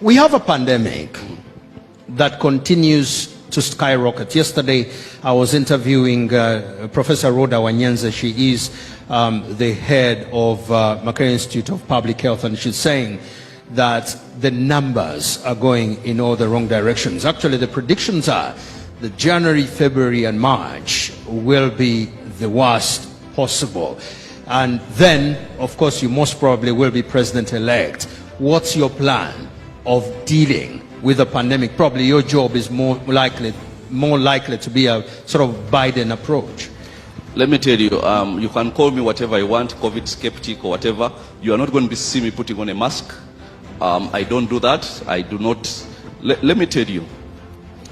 We have a pandemic that continues to skyrocket. Yesterday, I was interviewing Professor Rhoda Wanyenze. She is the head of Makerere Institute of Public Health, and she's saying that the numbers are going in all the wrong directions. Actually, the predictions are that January, February, and March will be the worst possible. And then, of course, you most probably will be president-elect. What's your plan of dealing with the pandemic? Probably your job is more likely to be a sort of Biden approach. Let me tell you, you can call me whatever you want, COVID skeptic or whatever. You are not going to see me putting on a mask. I don't do that. I do not. Let me tell you.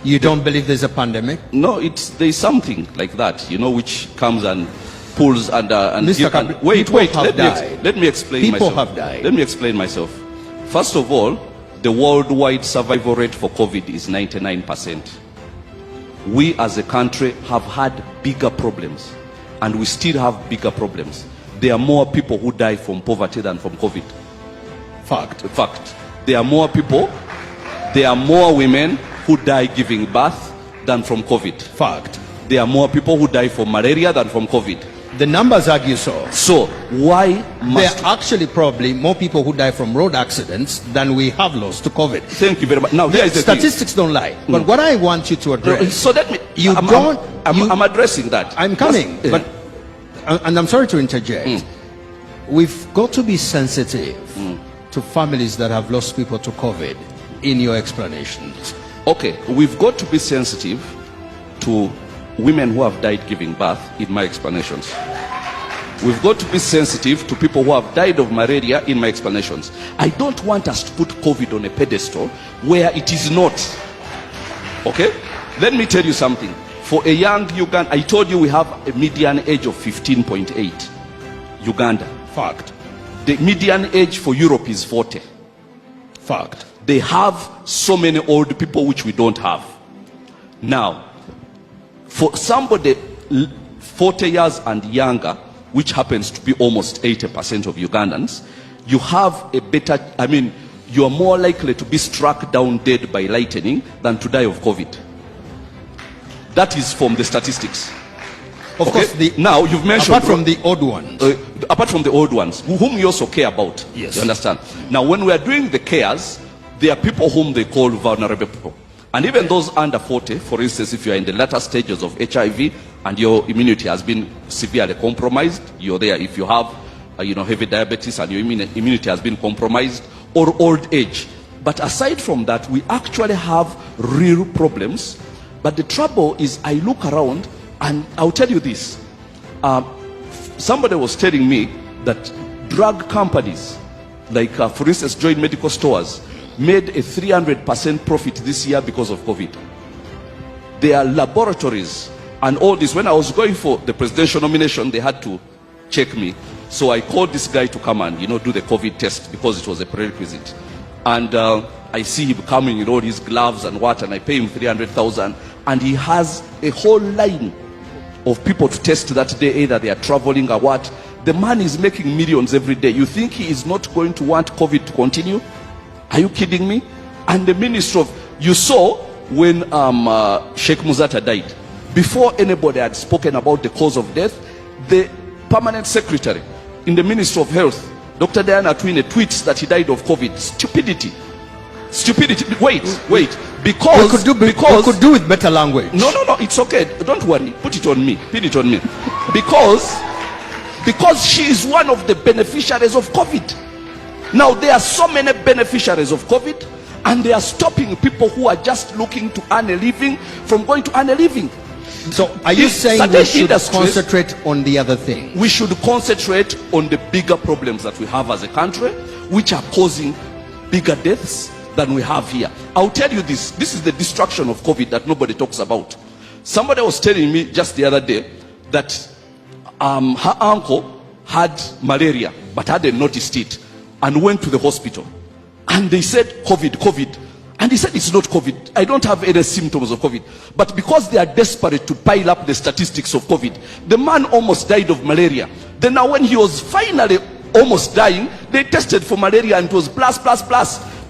You don't believe there's a pandemic? No, there's something like that, you know, which comes and pulls and Mr. wait, let me explain people myself. Have died. Let me explain myself. First of all, the worldwide survival rate for COVID is 99%. We as a country have had bigger problems, and we still have bigger problems. There are more people who die from poverty than from COVID. Fact. There are more people, there are more women who die giving birth than from COVID. Fact. There are more people who die from malaria than from COVID. The numbers argue so. So why must there are actually probably more people who die from road accidents than we have lost to COVID. Thank you very much. Now here is the statistics thing. Don't lie. But what I want you to address. So let me. I'm addressing that. I'm coming. But and I'm sorry to interject. We've got to be sensitive to families that have lost people to COVID in your explanations. Okay, we've got to be sensitive to women who have died giving birth in my explanations. We've got to be sensitive to people who have died of malaria in my explanations. I don't want us to put COVID on a pedestal where it is not. Okay? Let me tell you something. For a young Uganda, I told you we have a median age of 15.8. Uganda. Fact. The median age for Europe is 40. Fact. They have so many old people which we don't have. Now, for somebody 40 years and younger, which happens to be almost 80% of Ugandans, you have a better, you are more likely to be struck down dead by lightning than to die of COVID. That is from the statistics. Of course, now you've mentioned apart from the old ones, apart from the old ones, whom you also care about. Yes, you understand. Now, when we are doing the cares, there are people whom they call vulnerable people, and even those under 40. For instance, if you are in the latter stages of HIV and your immunity has been severely compromised, you're there. If you have, heavy diabetes and your immunity has been compromised, or old age. But aside from that, we actually have real problems. But the trouble is, I look around. And I'll tell you this, somebody was telling me that drug companies, like for instance Joint Medical Stores, made a 300% profit this year because of COVID. There are laboratories and all this. When I was going for the presidential nomination, they had to check me. So I called this guy to come and do the COVID test because it was a prerequisite. And I see him coming in all his gloves and what, and I pay him 300,000, and he has a whole line of people to test that day, either they are traveling or what. The man is making millions every day. You think he is not going to want COVID to continue? Are you kidding me? And the minister of, you saw when Sheikh Muzata died, before anybody had spoken about the cause of death, the permanent secretary in the Ministry of Health, Dr. Diana Twine, tweets that he died of COVID. Stupidity. Wait. Because we could do with better language. No, it's okay. Don't worry. Put it on me. Pin it on me. Because she is one of the beneficiaries of COVID. Now there are so many beneficiaries of COVID, and they are stopping people who are just looking to earn a living from going to earn a living. So are you saying we should concentrate on the other thing? We should concentrate on the bigger problems that we have as a country, which are causing bigger deaths than we have here. I'll tell you this. This is the destruction of COVID that nobody talks about. Somebody was telling me just the other day that her uncle had malaria but hadn't noticed it and went to the hospital. And they said, COVID. And he said, it's not COVID. I don't have any symptoms of COVID. But because they are desperate to pile up the statistics of COVID, the man almost died of malaria. Then now when he was finally almost dying, they tested for malaria and it was plus.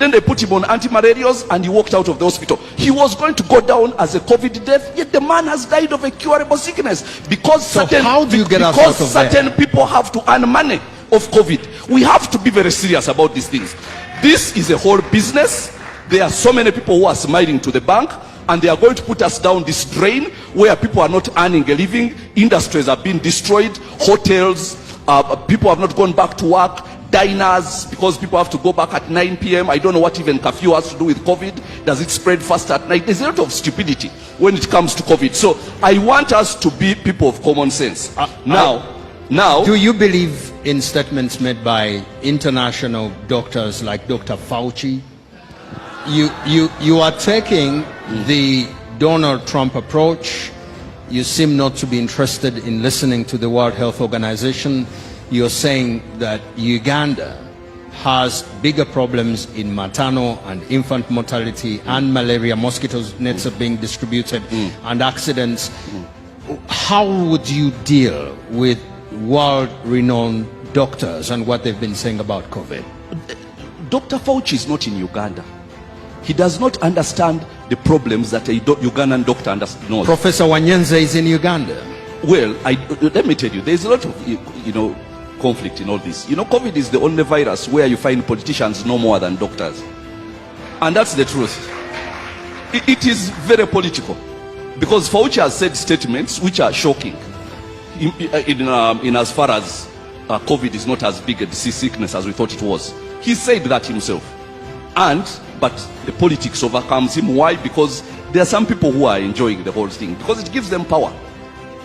Then they put him on anti-malarials and he walked out of the hospital. He was going to go down as a COVID death, yet the man has died of a curable sickness. Because So how do you get us out of certain people have to earn money of COVID. We have to be very serious about these things. This is a whole business. There are so many people who are smiling to the bank, and they are going to put us down this drain where people are not earning a living. Industries are being destroyed. Hotels, people have not gone back to work. Diners, because people have to go back at 9 p.m. I don't know what even curfew has to do with COVID. Does it spread faster at night? There's a lot of stupidity when it comes to COVID. So I want us to be people of common sense. Now, do you believe in statements made by international doctors like Dr. Fauci? You are taking the Donald Trump approach. You seem not to be interested in listening to the World Health Organization. You're saying that Uganda has bigger problems in maternal and infant mortality and malaria. Mosquito nets are being distributed and accidents. How would you deal with world-renowned doctors and what they've been saying about COVID? Dr. Fauci is not in Uganda. He does not understand the problems that a Ugandan doctor knows. Professor Wanyenze is in Uganda. Well, let me tell you, there's a lot of, conflict in all this. COVID is the only virus where you find politicians no more than doctors. And that's the truth. It is very political. Because Fauci has said statements which are shocking. In as far as COVID is not as big a disease sickness as we thought it was. He said that himself. But the politics overcomes him. Why? Because there are some people who are enjoying the whole thing. Because it gives them power.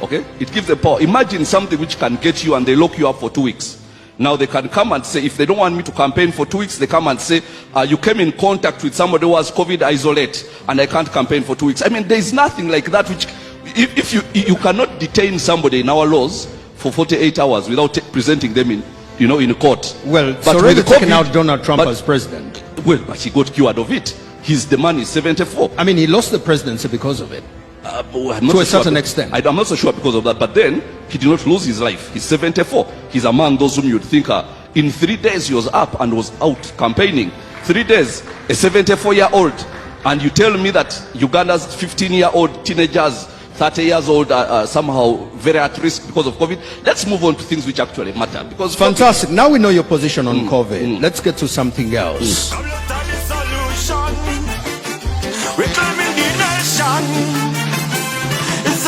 Okay? It gives them power. Imagine something which can get you and they lock you up for 2 weeks. Now they can come and say, if they don't want me to campaign for 2 weeks, they come and say, you came in contact with somebody who has COVID, isolate, and I can't campaign for 2 weeks. I mean, there is nothing like that which, if you cannot detain somebody in our laws for 48 hours without presenting them in court. Well, but so already taking out Donald Trump as president. Well, but he got cured of it. The man is 74. I mean, he lost the presidency because of it. To a certain extent. I'm not so sure because of that. But then, he did not lose his life. He's 74. He's among those whom you'd think in 3 days he was up and was out campaigning. 3 days, a 74-year-old. And you tell me that Uganda's 15-year-old teenagers, 30 years old are somehow very at risk because of COVID. Let's move on to things which actually matter. Because fantastic. Now we know your position on COVID. Let's get to something else. Reclaiming the nation. It's